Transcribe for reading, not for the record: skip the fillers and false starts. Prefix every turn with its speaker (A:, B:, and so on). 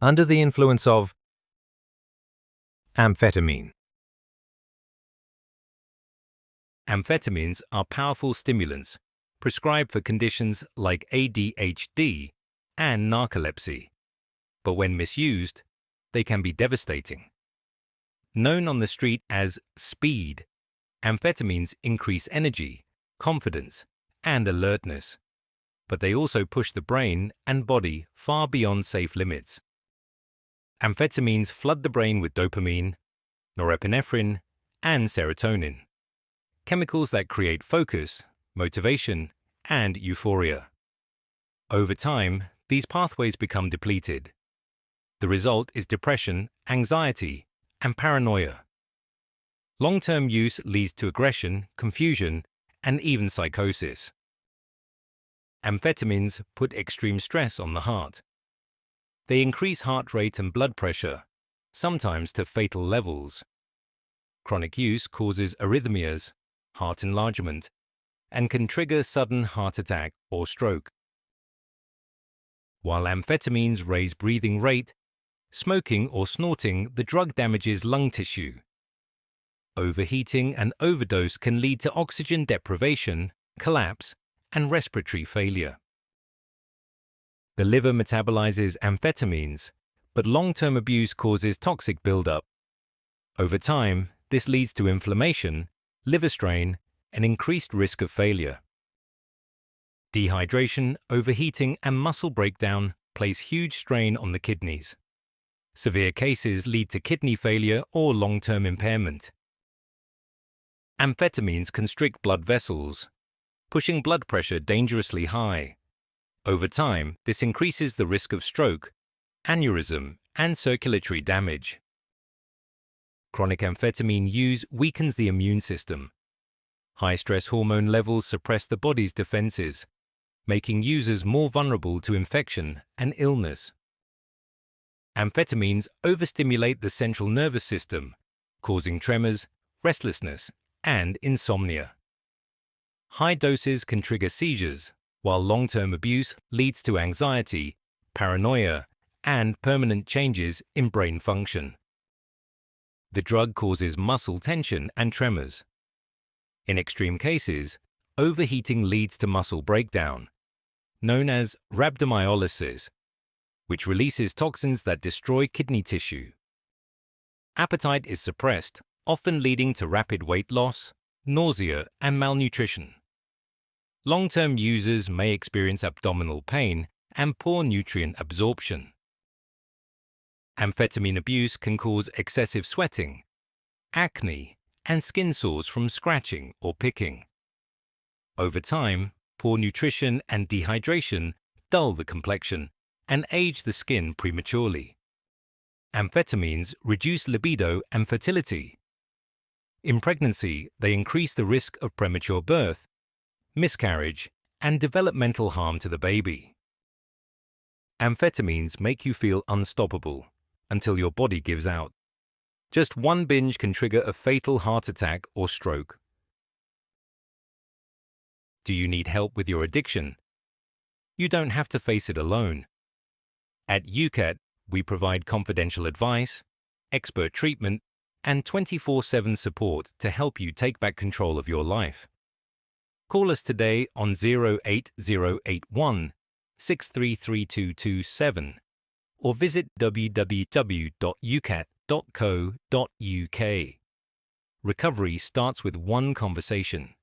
A: under the influence of amphetamine.
B: Amphetamines are powerful stimulants prescribed for conditions like ADHD and narcolepsy, but when misused, they can be devastating. Known on the street as speed, amphetamines increase energy, confidence, and alertness, but they also push the brain and body far beyond safe limits. Amphetamines flood the brain with dopamine, norepinephrine, and serotonin, chemicals that create focus, motivation, and euphoria. Over time, these pathways become depleted. The result is depression, anxiety, and paranoia. Long-term use leads to aggression, confusion, and even psychosis. Amphetamines put extreme stress on the heart. They increase heart rate and blood pressure, sometimes to fatal levels. Chronic use causes arrhythmias, heart enlargement, and can trigger sudden heart attack or stroke. While amphetamines raise breathing rate, smoking or snorting the drug damages lung tissue. Overheating and overdose can lead to oxygen deprivation, collapse, and respiratory failure. The liver metabolizes amphetamines, but long-term abuse causes toxic buildup. Over time, this leads to inflammation, liver strain, and increased risk of failure. Dehydration, overheating, and muscle breakdown place huge strain on the kidneys. Severe cases lead to kidney failure or long-term impairment. Amphetamines constrict blood vessels, pushing blood pressure dangerously high. Over time, this increases the risk of stroke, aneurysm, and circulatory damage. Chronic amphetamine use weakens the immune system. High-stress hormone levels suppress the body's defenses, making users more vulnerable to infection and illness. Amphetamines overstimulate the central nervous system, causing tremors, restlessness, and insomnia. High doses can trigger seizures, while long-term abuse leads to anxiety, paranoia, and permanent changes in brain function. The drug causes muscle tension and tremors. In extreme cases, overheating leads to muscle breakdown, known as rhabdomyolysis, which releases toxins that destroy kidney tissue. Appetite is suppressed, often leading to rapid weight loss, nausea, and malnutrition. Long-term users may experience abdominal pain and poor nutrient absorption. Amphetamine abuse can cause excessive sweating, acne, and skin sores from scratching or picking. Over time, poor nutrition and dehydration dull the complexion and age the skin prematurely. Amphetamines reduce libido and fertility. In pregnancy, they increase the risk of premature birth, miscarriage, and developmental harm to the baby. Amphetamines make you feel unstoppable until your body gives out. Just one binge can trigger a fatal heart attack or stroke. Do you need help with your addiction? You don't have to face it alone. At UKAT, we provide confidential advice, expert treatment, and 24/7 support to help you take back control of your life. Call us today on 08081 633227 or visit www.ukat.co.uk. Recovery starts with one conversation.